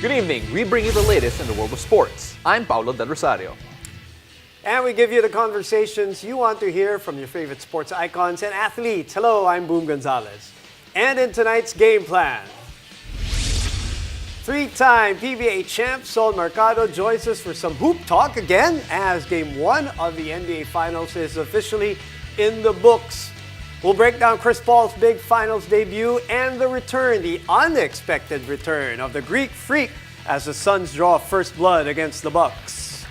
Good evening. We bring you the latest in the world of sports. I'm Paulo Del Rosario. And we give you the conversations you want to hear from your favorite sports icons and athletes. Hello, I'm Boom Gonzalez. And in tonight's game plan, three-time PBA champ Sol Mercado joins us for some hoop talk again as Game 1 of the NBA Finals is officially in the books. We'll break down Chris Paul's big Finals debut and the unexpected return of the Greek Freak as the Suns draw first blood against the Bucks.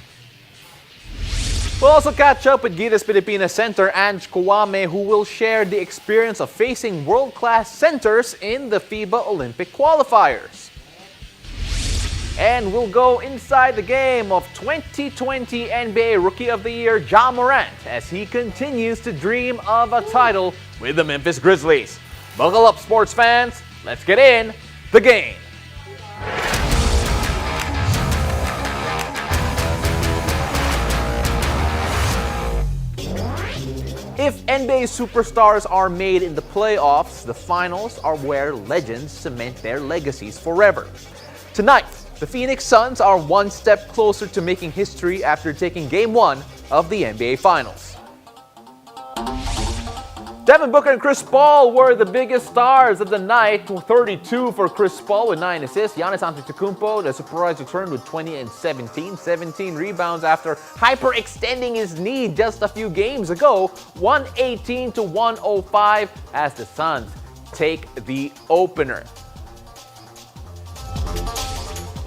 We'll also catch up with Gilas Pilipinas center Ange Kouame, who will share the experience of facing world-class centers in the FIBA Olympic qualifiers. And we'll go inside the game of 2020 NBA Rookie of the Year Ja Morant as he continues to dream of a title with the Memphis Grizzlies. Buckle up, sports fans. Let's get in the game. If NBA superstars are made in the playoffs, the finals are where legends cement their legacies forever. Tonight, the Phoenix Suns are one step closer to making history after taking Game 1 of the NBA Finals. Devin Booker and Chris Paul were the biggest stars of the night. 32 for Chris Paul with 9 assists. Giannis Antetokounmpo, the surprise return with 20 and 17. 17 rebounds after hyperextending his knee just a few games ago. 118 to 105 as the Suns take the opener.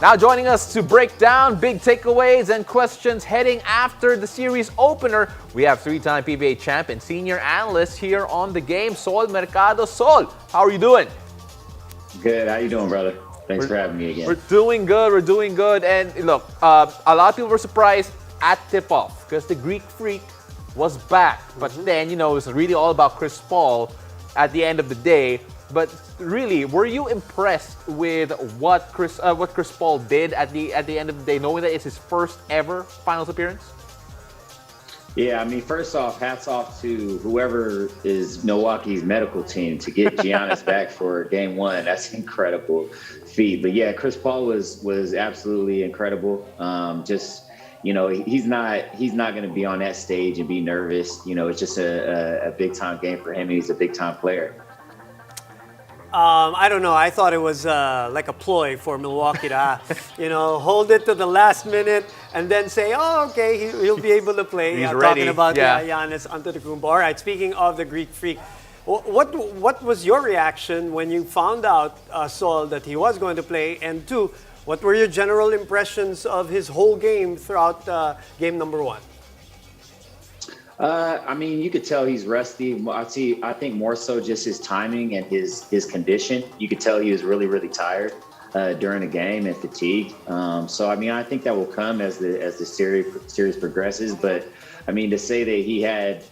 Now joining us to break down big takeaways and questions heading after the series opener, we have three-time PBA champ and senior analyst here on the game, Sol Mercado. Sol, how are you doing? Good. How you doing, brother? Thanks for having me again. We're doing good. And look, a lot of people were surprised at tip-off because the Greek Freak was back. But then, it was really all about Chris Paul at the end of the day. But really, were you impressed with what Chris Paul did at the end of the day, knowing that it's his first ever Finals appearance? Yeah, I mean, first off, hats off to whoever is Milwaukee's medical team to get Giannis back for Game 1. That's an incredible feat. But yeah, Chris Paul was absolutely incredible. He's not going to be on that stage and be nervous. It's just a big time game for him, and he's a big time player. I don't know. I thought it was like a ploy for Milwaukee to, hold it to the last minute and then say, "Oh, okay, he'll be able to play." He's ready. Talking about Yeah. Giannis Antetokounmpo. All right. Speaking of the Greek Freak, what was your reaction when you found out, Sol, that he was going to play? And two, what were your general impressions of his whole game throughout game number 1? I mean, you could tell he's rusty. I think more so just his timing and his condition. You could tell he was really, really tired during the game and fatigued. So, I mean, I think that will come as the series progresses. But, I mean, to say that he had,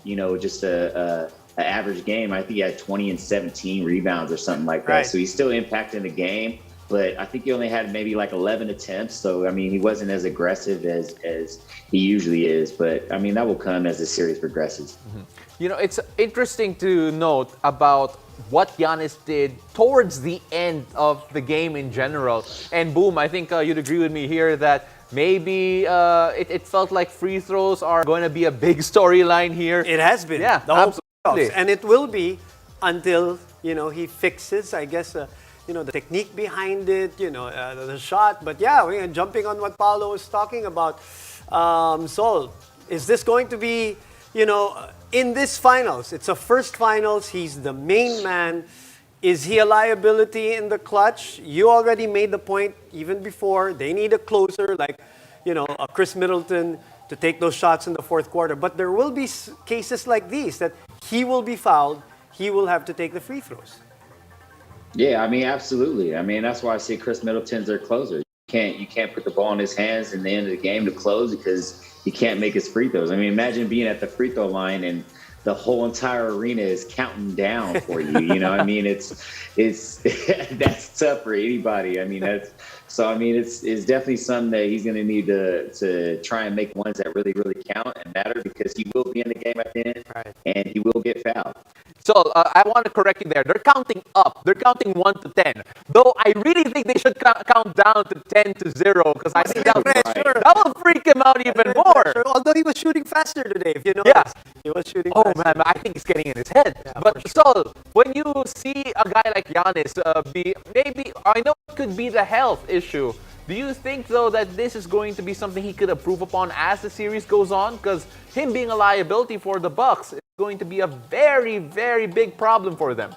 just an average game, I think he had 20 and 17 rebounds or something like that. Right. So he's still impacting the game. But I think he only had maybe like 11 attempts. So, I mean, he wasn't as aggressive as he usually is. But, I mean, that will come as the series progresses. Mm-hmm. It's interesting to note about what Giannis did towards the end of the game in general. And Boom, I think you'd agree with me here that maybe it felt like free throws are going to be a big storyline here. It has been. Yeah, the whole absolutely. playoffs. And it will be until, he fixes, I guess, the technique behind it, the shot. But yeah, jumping on what Paulo was talking about, Sol, is this going to be, in this finals? It's a first finals. He's the main man. Is he a liability in the clutch? You already made the point even before. They need a closer like, a Chris Middleton to take those shots in the fourth quarter. But there will be cases like these that he will be fouled. He will have to take the free throws. Yeah, I mean, absolutely. I mean, that's why I say Chris Middleton's their closer. You can't put the ball in his hands in the end of the game to close because he can't make his free throws. I mean, imagine being at the free throw line and the whole entire arena is counting down for you. I mean, it's that's tough for anybody. I mean, it's definitely something that he's going to need to try and make ones that really, really count and matter because he will be in the game at the end, right, and he will get fouled. So I want to correct you there. They're counting up. They're counting 1 to 10. Though I really think they should count down to 10 to 0 because I think that will freak him out even more. Although he was shooting faster today, if you know. Yeah. He was shooting Oh faster. man, I think it's getting in his head. Yeah, But for Sol, when you see a guy like Giannis be maybe I know it could be the health issue. Do you think though that this is going to be something he could improve upon as the series goes on? Because him being a liability for the Bucks is going to be a very, very big problem for them.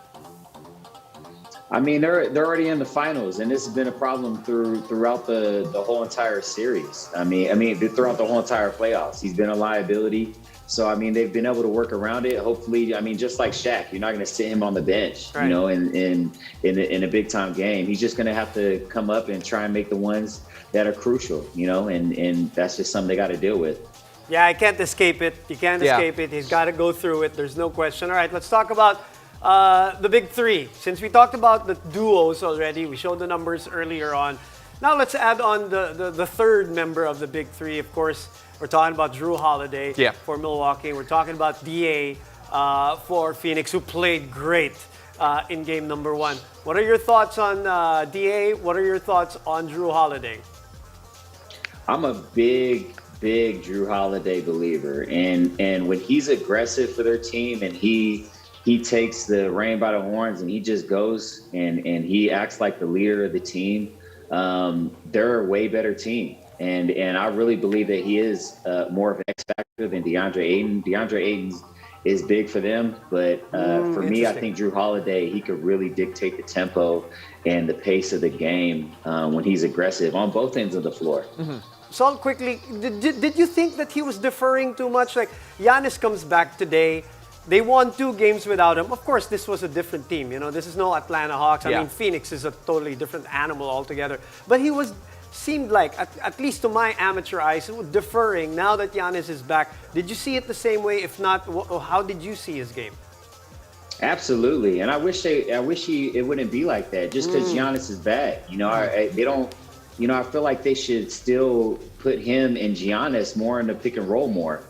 I mean, they're already in the finals, and this has been a problem throughout the whole entire series. I mean, throughout the whole entire playoffs, he's been a liability. So I mean, they've been able to work around it. Hopefully, I mean, just like Shaq, you're not going to sit him on the bench, right. you know, in a big time game. He's just going to have to come up and try and make the ones that are crucial, you know, and that's just something they got to deal with. Yeah, I can't escape it. You can't escape it. He's got to go through it. There's no question. All right, let's talk about the big three. Since we talked about the duos already, we showed the numbers earlier on. Now let's add on the third member of the big three. Of course, we're talking about Drew Holiday for Milwaukee. We're talking about DA for Phoenix, who played great in game number 1. What are your thoughts on DA? What are your thoughts on Drew Holiday? I'm a big Drew Holiday believer, and when he's aggressive for their team and he takes the rein by the horns and he just goes and he acts like the leader of the team, they're a way better team. And I really believe that he is more of an X factor than DeAndre Ayton. DeAndre Ayton is big for them, but for me, I think Drew Holiday, he could really dictate the tempo and the pace of the game when he's aggressive on both ends of the floor. Mm-hmm. Saul, quickly, did you think that he was deferring too much? Like, Giannis comes back today. They won 2 games without him. Of course, this was a different team. You know, this is no Atlanta Hawks. I mean, Phoenix is a totally different animal altogether. But he seemed like, at least to my amateur eyes, deferring now that Giannis is back. Did you see it the same way? If not, how did you see his game? Absolutely, and I wish it wouldn't be like that. Just because Giannis is back, you know, they don't. You know, I feel like they should still put him and Giannis more in the pick and roll more.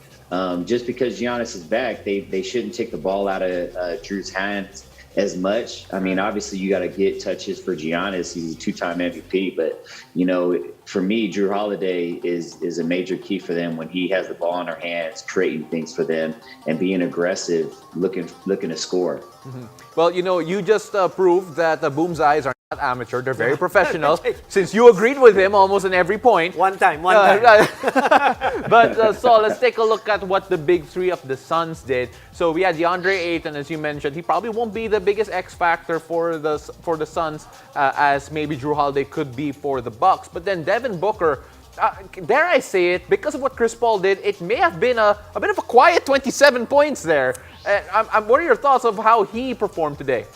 Just because Giannis is back, they shouldn't take the ball out of Drew's hands as much. I mean, obviously you got to get touches for Giannis. He's a 2-time MVP, but you know, for me, Drew Holiday is a major key for them when he has the ball in their hands, creating things for them and being aggressive, looking to score. Mm-hmm. Well, you know, you just proved that the Boom's eyes are not amateur; they're very professional. Since you agreed with him almost in every point. One time. But so let's take a look at what the big three of the Suns did. So we had DeAndre Ayton, as you mentioned. He probably won't be the biggest X factor for the Suns as maybe Drew Holiday could be for the Bucks. But then Devin Booker, dare I say it, because of what Chris Paul did, it may have been a bit of a quiet 27 points there. What are your thoughts of how he performed today?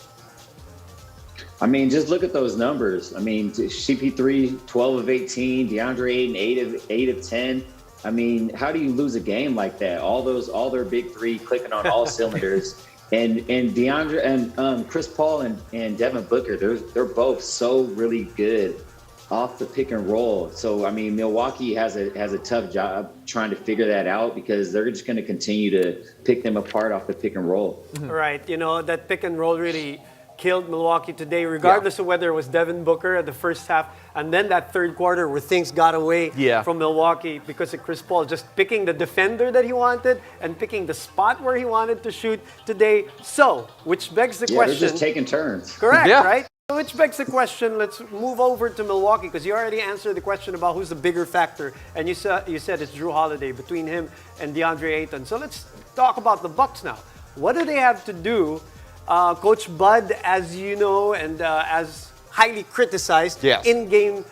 I mean, just look at those numbers. I mean, CP3, 12 of 18, DeAndre Ayton, 8 of 10. I mean, how do you lose a game like that? All their big three clicking on all cylinders. And DeAndre and Chris Paul and Devin Booker, they're both so really good off the pick and roll. So I mean, Milwaukee has a tough job trying to figure that out because they're just going to continue to pick them apart off the pick and roll. Mm-hmm. Right. You know, that pick and roll really killed Milwaukee today, regardless of whether it was Devin Booker at the first half and then that third quarter where things got away from Milwaukee because of Chris Paul just picking the defender that he wanted and picking the spot where he wanted to shoot today. So, which begs the question. They're just taking turns. Correct, right? Which begs the question, let's move over to Milwaukee because you already answered the question about who's the bigger factor. And you said it's Drew Holiday between him and DeAndre Ayton. So let's talk about the Bucks now. What do they have to do? Coach Bud, as you know, and as highly criticized, in-game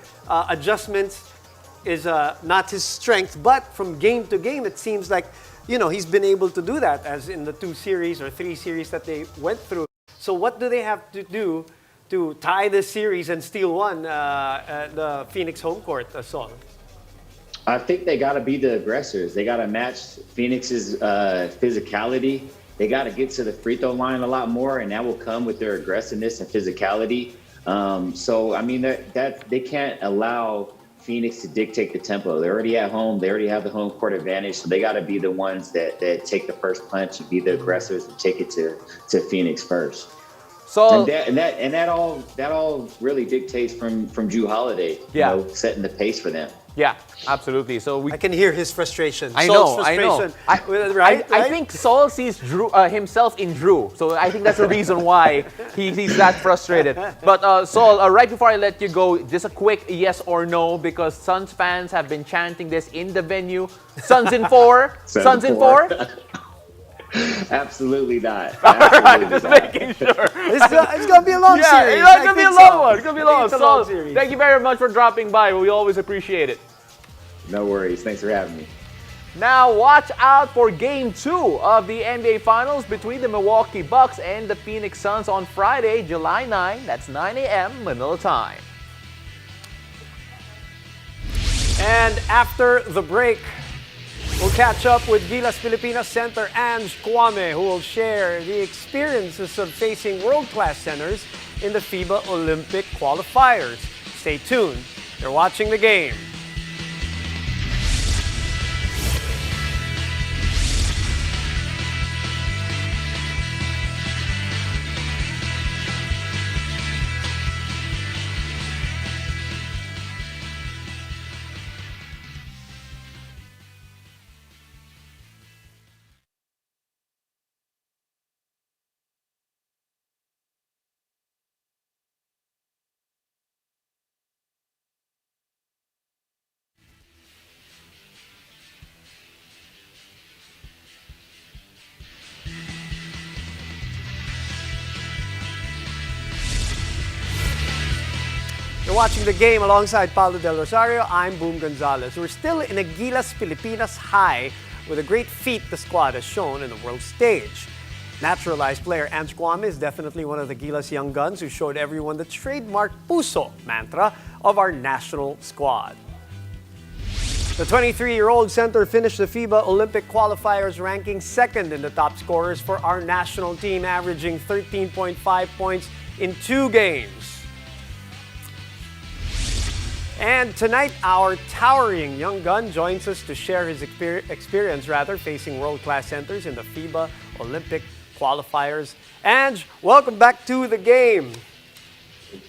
adjustments is not his strength. But from game to game, it seems like, you know, he's been able to do that, as in the 2 series or 3 series that they went through. So what do they have to do to tie this series and steal one at the Phoenix home court, Saul? I think they got to be the aggressors. They got to match Phoenix's physicality. They got to get to the free throw line a lot more, and that will come with their aggressiveness and physicality. So, I mean, that they can't allow Phoenix to dictate the tempo. They're already at home. They already have the home court advantage. So they got to be the ones that take the first punch and be the aggressors and take it to Phoenix first. So And that all really dictates from Drew Holiday, setting the pace for them. yeah, absolutely. So we I can hear his frustration. I Saul's know, I know. frustration. Right? I think Saul sees himself in Drew, so I think that's the reason why he's that frustrated. But Saul, right before I let you go, just a quick yes or no, because Suns fans have been chanting this in the venue. Suns in 4. Suns in 4. Absolutely not. Alright, just making sure. It's going to be a long series. Yeah, it's going to be a long one. It's going to be a long one. It's a Saul, long series. thank you very much for dropping by. We always appreciate it. No worries. Thanks for having me. Now watch out for Game 2 of the NBA Finals between the Milwaukee Bucks and the Phoenix Suns on Friday, July 9. That's 9 a.m. Manila time. And after the break, we'll catch up with Gilas Pilipinas center Ange Kouame, who will share the experiences of facing world-class centers in the FIBA Olympic qualifiers. Stay tuned. You're watching the game. You're watching the game alongside Paulo Del Rosario. I'm Boom Gonzalez. We're still in a Gilas Pilipinas high with a great feat the squad has shown in the world stage. Naturalized player Ange Kouame is definitely one of the Gilas young guns who showed everyone the trademark Puso mantra of our national squad. The 23-year-old center finished the FIBA Olympic qualifiers ranking second in the top scorers for our national team, averaging 13.5 points in 2 games. And tonight, our towering young gun joins us to share his experience facing world-class centers in the FIBA Olympic qualifiers. Ange, welcome back to the game.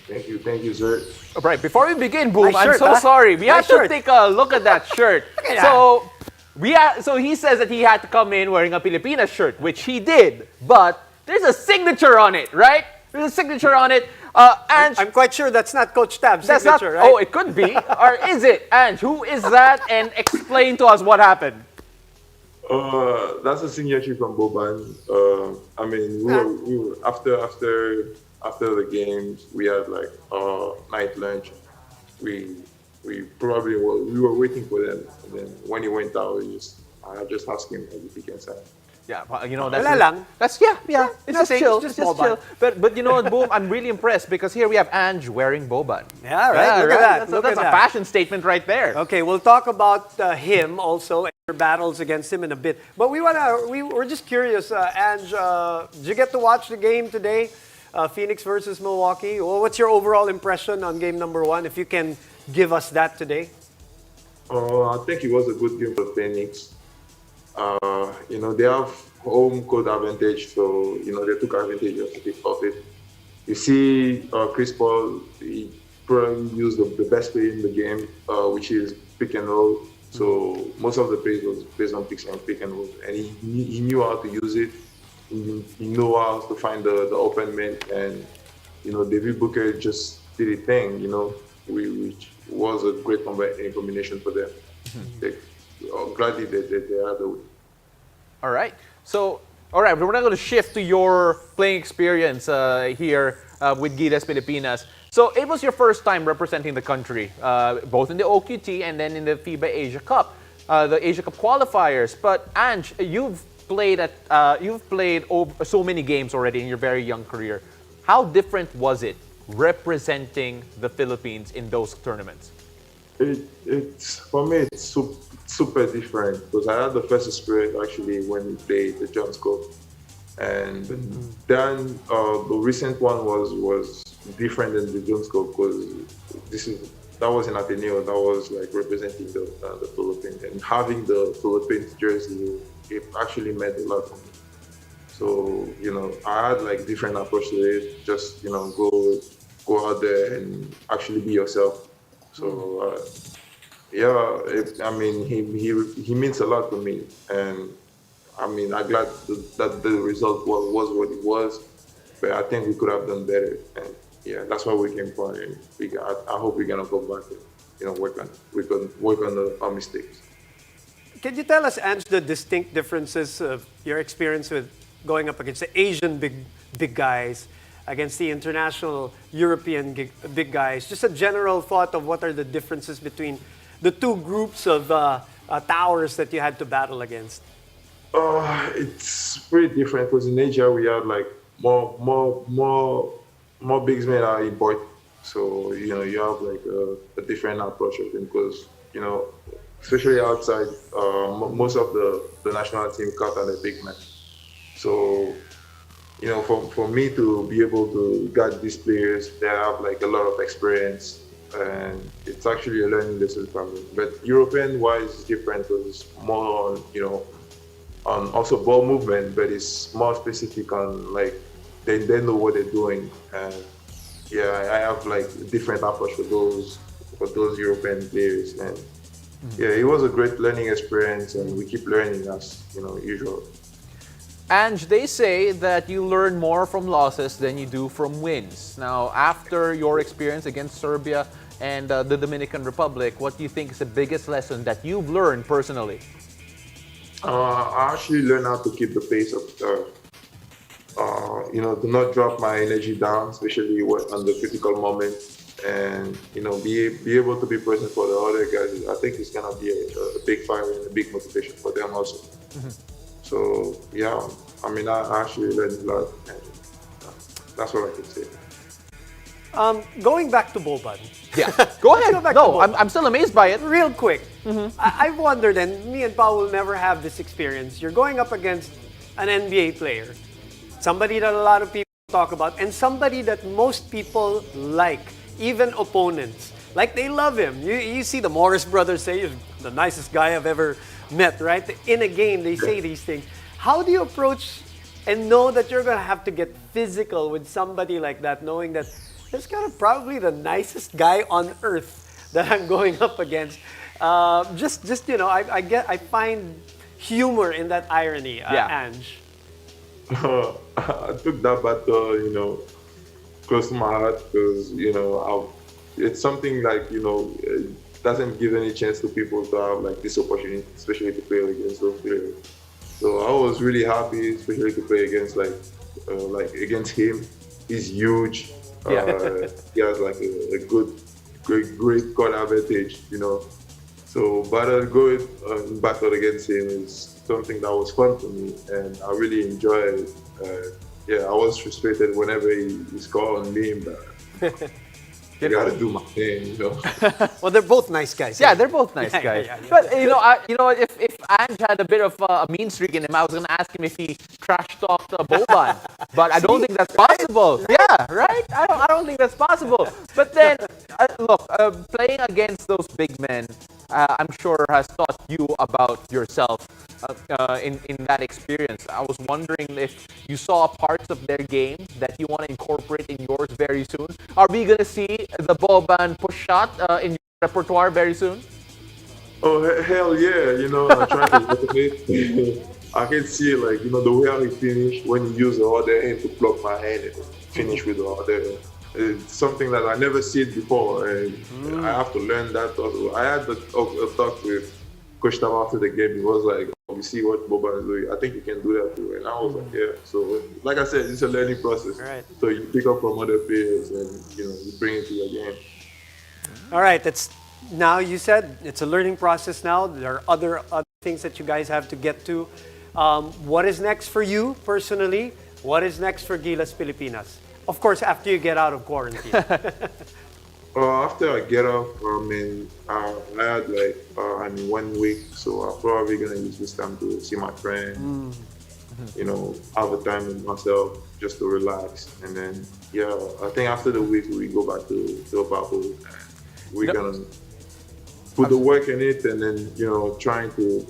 Thank you, sir. All right, before we begin, Boom, Nice I'm shirt, so huh? sorry. We have Nice to shirt. take a look at that shirt. Look at So he says that he had to come in wearing a Pilipinas shirt, which he did. But there's a signature on it, right? There's a signature on it. Ange, I'm quite sure that's not Coach Tab's that's signature, not. right? Oh, it could be. Or is it? Ange, who is that? And explain to us what happened. That's a signature from Boban. I mean, we were after the games, we had like night lunch. We were waiting for them, and then when he went out, I just asked him if he can sign. Yeah, you know, Wala lang. that's yeah. It's just nothing, chill. it's It's just just chill. Boban. But you know what, Boom? I'm really impressed because here we have Ange wearing Boban. Yeah, right. Look at that. That's a fashion statement right there. Okay, we'll talk about him also and your battles against him in a bit. But we're just curious, Ange, did you get to watch the game today? Phoenix versus Milwaukee. Well, what's your overall impression on game number 1, if you can give us that today? I think it was a good game for Phoenix. They have home court advantage, so they took advantage of it. You see, Chris Paul, he probably used the best play in the game, which is pick and roll. So most of the plays was based on pick and roll, and he knew how to use it. He knew how to find the open man, and David Booker just did a thing, which was a great combination for them. Gladly they had the win. All right. So, all right, we're not going to shift to your playing experience here with Gilas Pilipinas. So, it was your first time representing the country, both in the OQT and then in the FIBA Asia Cup, the Asia Cup qualifiers. But Ange, you've played so many games already in your very young career. How different was it representing the Philippines in those tournaments? It's for me, it's super different because I had the first experience actually when we played the John Scope, and then the recent one was different than the John Scope because this is that was in Ateneo. That was like representing the Philippines, and having the Philippines jersey, it actually meant a lot for me. So I had like different approach to it. Just go out there and actually be yourself. So yeah, I mean he means a lot to me, and I mean I'm glad that the result was what it was. But I think we could have done better, and yeah, that's why we came for it. And I hope we're gonna go back and work on our mistakes. Can you tell us, Ange, the distinct differences of your experience with going up against the Asian big guys, against the international European big guys? Just a general thought of what are the differences between the two groups of towers that you had to battle against. It's pretty different because in Asia we have like more big men are important. So you have like a different approach of them because especially outside, most of the national team cut on a big man. So for me to be able to guard these players, they have like a lot of experience, and it's actually a learning lesson for me. But European wise is different because it's more on on also ball movement, but it's more specific on like they know what they're doing. And yeah, I have like a different approach for those European players. And yeah, it was a great learning experience, and we keep learning as usual. Ange, they say that you learn more from losses than you do from wins. Now, after your experience against Serbia and the Dominican Republic, what do you think is the biggest lesson that you've learned personally? I actually learned how to keep the pace up. Do not drop my energy down, especially on the critical moments, and be able to be present for the other guys. I think it's gonna be a big fire and a big motivation for them also. So yeah, I mean, I actually learned a lot, and that's what I can say. Going back to Boban. Yeah, go ahead. Go back No, to Boban. I'm still amazed by it. Real quick, I've wondered, and me and Paul will never have this experience. You're going up against an NBA player, somebody that a lot of people talk about, and somebody that most people like, even opponents. Like, they love him. You see the Morris brothers say, "You're the nicest guy I've ever met," right? In a game, they say these things. How do you approach and know that you're going to have to get physical with somebody like that, knowing that this kind of probably the nicest guy on earth that I'm going up against? I find humor in that irony, Ange. I took that battle, close to my heart because it's something like it doesn't give any chance to people to have like this opportunity, especially to play against those players. So I was really happy, especially to play against against him. He's huge. He has like a great court advantage, So battle against him is something that was fun for me, and I really enjoyed it. I was frustrated whenever he scored on me, but I gotta do my thing, Well, they're both nice guys. Yeah, they're both nice guys. Yeah. But if Ange had a bit of a mean streak in him, I was gonna ask him if he trash talked Boban. But I don't think that's possible. Yeah, right? I don't think that's possible. But then, look, playing against those big men, I'm sure has taught you about yourself in that experience. I was wondering if you saw parts of their game that you want to incorporate in yours very soon. Are we gonna see the Boban push shot in your repertoire very soon? Oh, hell yeah, I try to motivate. I can see, the way how he finished when he used the other hand to block my hand and finish with the other hand. It's something that I never seen before, and I have to learn that also. I had a talk with Coach Tam after the game. He was like, "We see what Boban is doing. I think you can do that too." And I was like, "Yeah." So, like I said, it's a learning process. Right. So you pick up from other players, and you bring it to your game. All right, now you said it's a learning process now. There are other things that you guys have to get to. What is next for you personally? What is next for Gilas Pilipinas? Of course, after you get out of quarantine. After I get off, I had 1 week, so I'm probably gonna use this time to see my friend. Have a time with myself just to relax, and then I think after the week we go back to the bubble. we're gonna put the work in it, and then trying to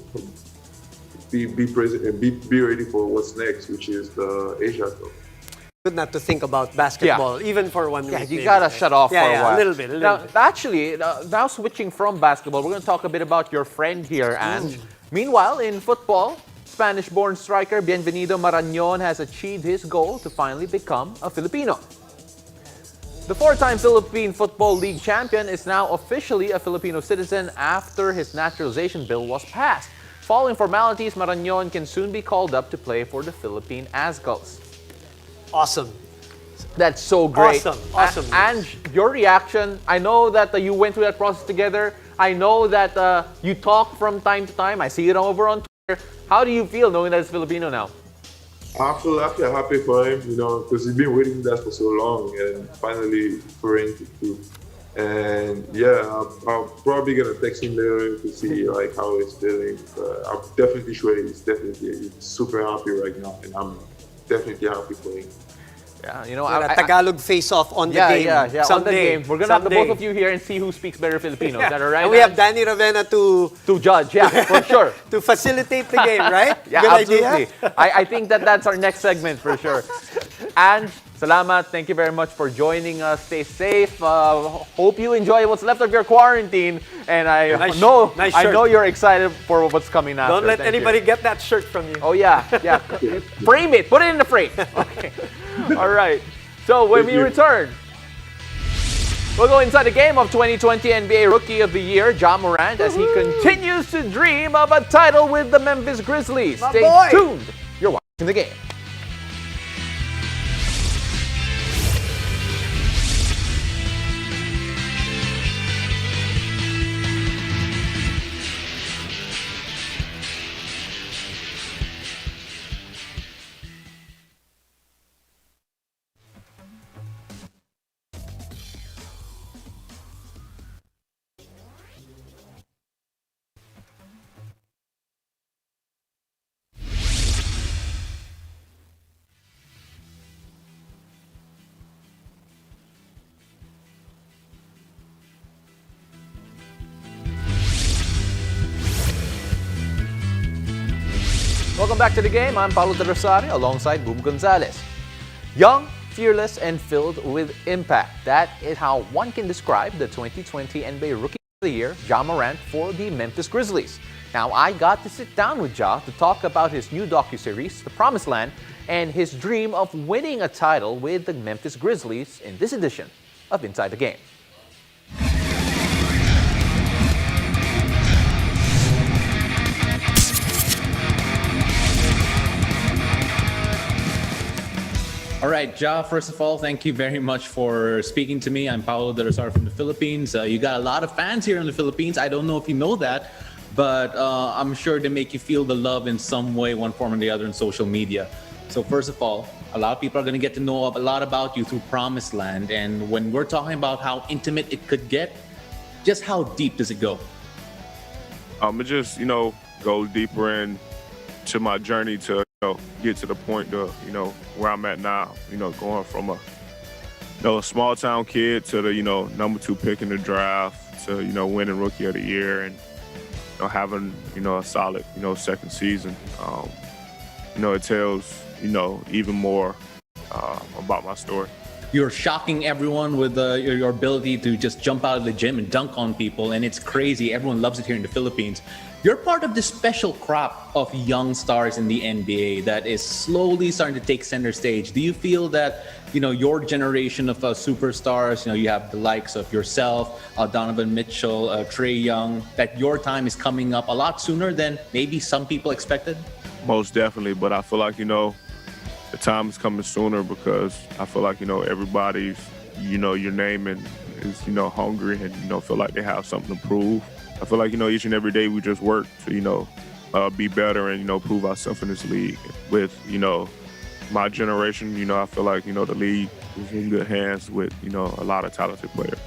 be present and be ready for what's next, which is the Asia Cup. Good not to think about basketball, even for 1 week. Yeah, you maybe, gotta right? shut off for a while. A little bit. Actually, now switching from basketball, we're gonna talk a bit about your friend here, Ange. Meanwhile, in football, Spanish-born striker Bienvenido Marañón has achieved his goal to finally become a Filipino. The four-time Philippine Football League champion is now officially a Filipino citizen after his naturalization bill was passed. Following formalities, Marañón can soon be called up to play for the Philippine Azgals. Awesome. That's so great. Awesome. And your reaction, I know that you went through that process together. I know that you talk from time to time. I see it over on Twitter. How do you feel knowing that it's Filipino now? I feel happy for him, because he's been waiting that for so long, and finally for him to. And yeah, I'm probably gonna text him later to see how he's feeling. I'm definitely sure he's super happy right now, and I'm definitely happy for him. Yeah, Tagalog face-off on the game. Yeah, someday. on the game. We're gonna have the both of you here and see who speaks better Filipino. Is that all right? And we have Danny Ravena to judge. Yeah, for sure. to facilitate the game, right? Yeah, Good absolutely. idea? I think that's our next segment for sure. And salamat. Thank you very much for joining us. Stay safe. Hope you enjoy what's left of your quarantine. And I know you're excited for what's coming after. Don't let anybody get that shirt from you. Oh yeah. Frame it. Put it in the frame. Okay. All right. So when we return, we'll go inside the game of 2020 NBA Rookie of the Year, Ja Morant, as he continues to dream of a title with the Memphis Grizzlies. Stay tuned. You're watching the game. Welcome back to the game. I'm Paulo De Rosario alongside Boom Gonzalez. Young, fearless, and filled with impact. That is how one can describe the 2020 NBA Rookie of the Year, Ja Morant, for the Memphis Grizzlies. Now, I got to sit down with Ja to talk about his new docuseries, The Promised Land, and his dream of winning a title with the Memphis Grizzlies in this edition of Inside the Game. All right, Ja, first of all, thank you very much for speaking to me. I'm Paulo De Rosario from the Philippines. You got a lot of fans here in the Philippines. I don't know if you know that, but I'm sure they make you feel the love in some way, one form or the other, in social media. So first of all, a lot of people are going to get to know a lot about you through Promised Land. And when we're talking about how intimate it could get, just how deep does it go? It just, go deeper into my journey to get to the point of, where I'm at now, going from a small town kid to the, number 2 pick in the draft to, winning Rookie of the Year and, having, a solid, second season. It tells, even more about my story. You're shocking everyone with your ability to just jump out of the gym and dunk on people, and it's crazy. Everyone loves it here in the Philippines. You're part of this special crop of young stars in the NBA that is slowly starting to take center stage. Do you feel that, your generation of superstars, you have the likes of yourself, Donovan Mitchell, Trae Young, that your time is coming up a lot sooner than maybe some people expected? Most definitely, but I feel like, the time is coming sooner because I feel like, everybody's, your name and is, hungry and, feel like they have something to prove. I feel like, each and every day we just work to, be better and, prove ourselves in this league. With, my generation, I feel like, the league is in good hands with, a lot of talented players.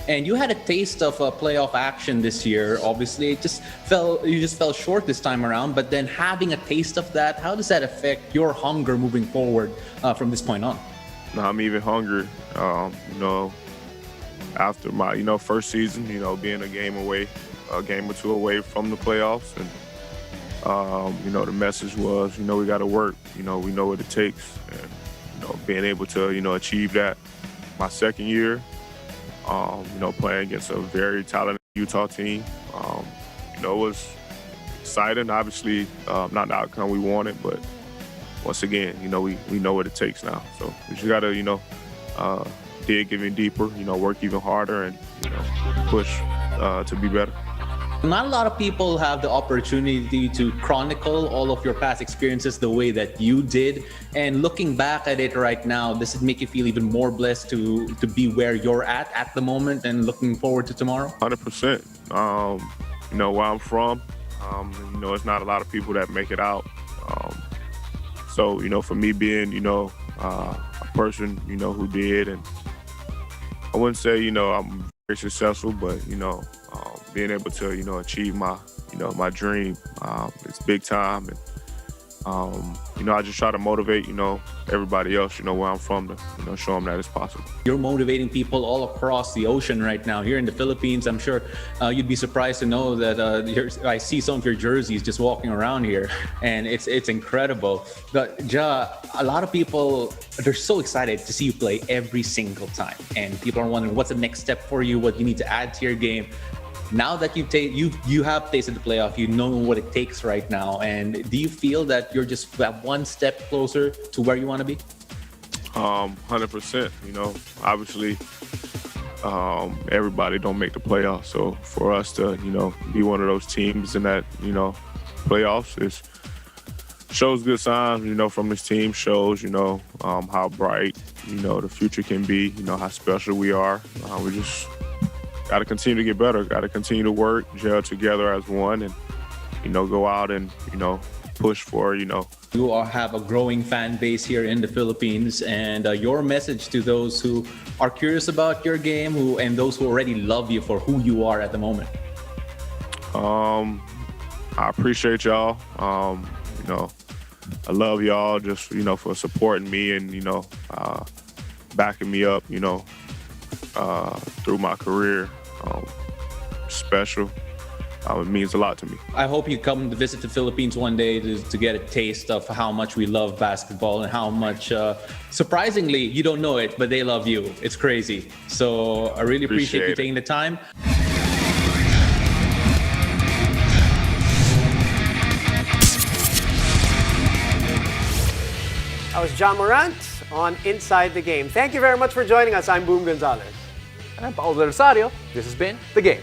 And you had a taste of playoff action this year. Obviously, you just fell short this time around. But then having a taste of that, how does that affect your hunger moving forward from this point on? I'm even hungry. after my, first season, being a game or two away from the playoffs. And, the message was, we got to work, we know what it takes. And, being able to, achieve that my second year, playing against a very talented Utah team, it was exciting. Obviously, not the outcome we wanted, but once again, we know what it takes now. So we just got to, dig even deeper, work even harder and, push to be better. Not a lot of people have the opportunity to chronicle all of your past experiences the way that you did. And looking back at it right now, does it make you feel even more blessed to be where you're at the moment and looking forward to tomorrow? 100%. Where I'm from, it's not a lot of people that make it out. So, for me being, a person, who did, and I wouldn't say, I'm very successful, but, being able to, achieve my, my dream, it's big time. And, I just try to motivate, everybody else, where I'm from to, show them that it's possible. You're motivating people all across the ocean right now. Here in the Philippines, I'm sure you'd be surprised to know that I see some of your jerseys just walking around here, and it's incredible. But a lot of people, they're so excited to see you play every single time, and people are wondering what's the next step for you, what you need to add to your game. Now that you have tasted the playoff, you know what it takes right now. And do you feel that you're just one step closer to where you want to be? 100%. Obviously, everybody don't make the playoffs. So for us to, be one of those teams in that, playoffs shows good signs, from this team, shows, how bright, the future can be, how special we are. We just got to continue to get better, got to continue to work, gel together as one, and, go out and, push for, You all have a growing fan base here in the Philippines, and your message to those who are curious about your game and those who already love you for who you are at the moment. I appreciate y'all. I love y'all just, for supporting me and, backing me up, through my career. Special. It means a lot to me. I hope you come to visit the Philippines one day to get a taste of how much we love basketball and how much, surprisingly, you don't know it, but they love you. It's crazy. So I really appreciate you taking the time. That was Morant on Inside the Game. Thank you very much for joining us. I'm Boom Gonzalez. And I'm Paul Rosario. This has been The Game.